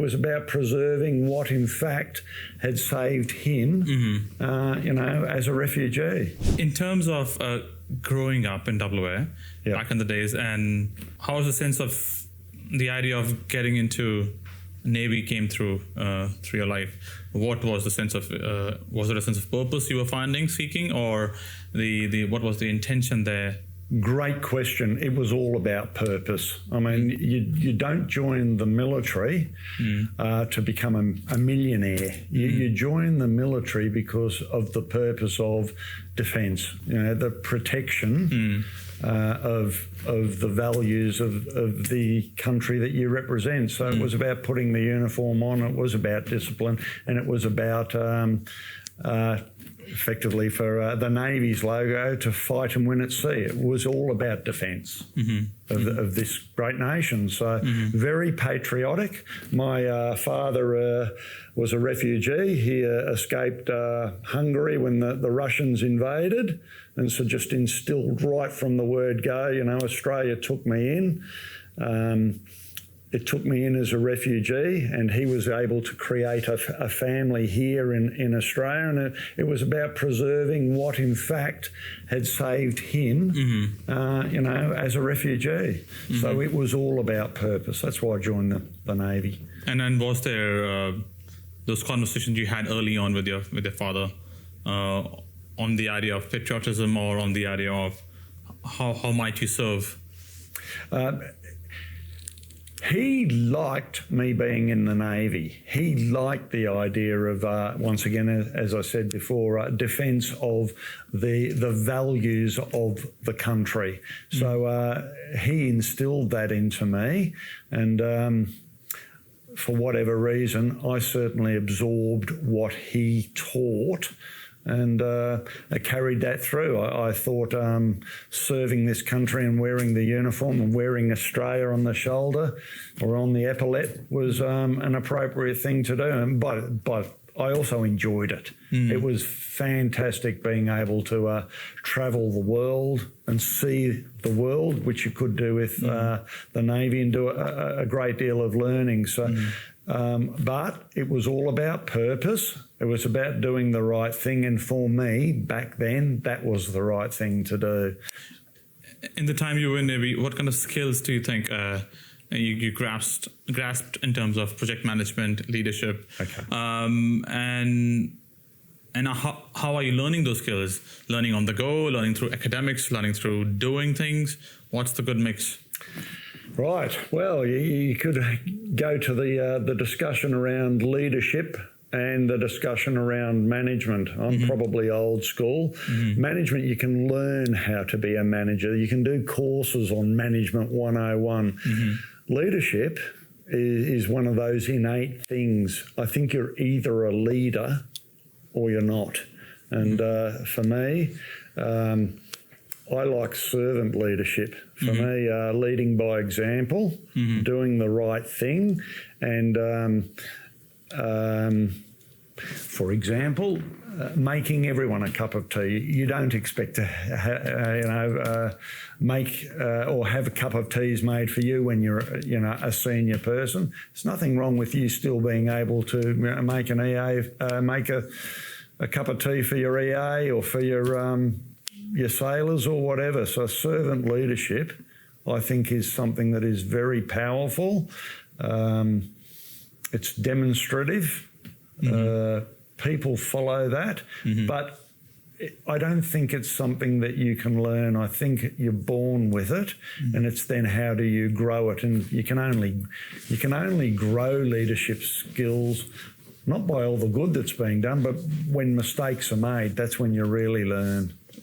was about preserving what, in fact, had saved him, as a refugee. In terms of growing up in WA back in the days, and how was the sense of the idea of getting into Navy came through your life? What was the sense of was it a sense of purpose you were seeking, or what was the intention there? Great question. It was all about purpose. I mean, you don't join the military to become a millionaire. You join the military because of the purpose of defence, the protection of the values of the country that you represent. So it was about putting the uniform on, it was about discipline, and it was about effectively for the Navy's logo to fight and win at sea. It was all about defence of this great nation. So very patriotic. My father was a refugee. He escaped Hungary when the Russians invaded, and so just instilled right from the word go, Australia took me in. It took me in as a refugee, and he was able to create a family here in Australia, and it was about preserving what, in fact, had saved him, as a refugee. So it was all about purpose. That's why I joined the Navy. And then was there those conversations you had early on with your father on the idea of patriotism, or on the idea of how might you serve? He liked me being in the Navy. He liked the idea of, once again, as I said before, defence of the values of the country. So he instilled that into me, and for whatever reason, I certainly absorbed what he taught, and I carried that through. I thought serving this country and wearing the uniform and wearing Australia on the shoulder or on the epaulette was an appropriate thing to do. But I also enjoyed it. It was fantastic being able to travel the world and see the world, which you could do with the Navy, and do a great deal of learning. So, but it was all about purpose. It was about doing the right thing, and for me, back then, that was the right thing to do. In the time you were in Navy, what kind of skills do you think you grasped in terms of project management, leadership? Okay. And how are you learning those skills? Learning on the go, learning through academics, learning through doing things? What's the good mix? Right. Well, you could go to the discussion around leadership and the discussion around management. I'm probably old school. Management, you can learn how to be a manager. You can do courses on Management 101. Leadership is one of those innate things. I think you're either a leader or you're not. And for me, I like servant leadership. For me, leading by example, doing the right thing, and for example, making everyone a cup of tea. You don't expect to, make or have a cup of teas made for you when you're, a senior person. There's nothing wrong with you still being able to make an EA, make a cup of tea for your EA or for your sailors or whatever. So servant leadership, I think, is something that is very powerful. It's demonstrative. People follow that, but I don't think it's something that you can learn. I think you're born with it, and it's then how do you grow it? And you can only grow leadership skills not by all the good that's being done, but when mistakes are made, that's when you really learn.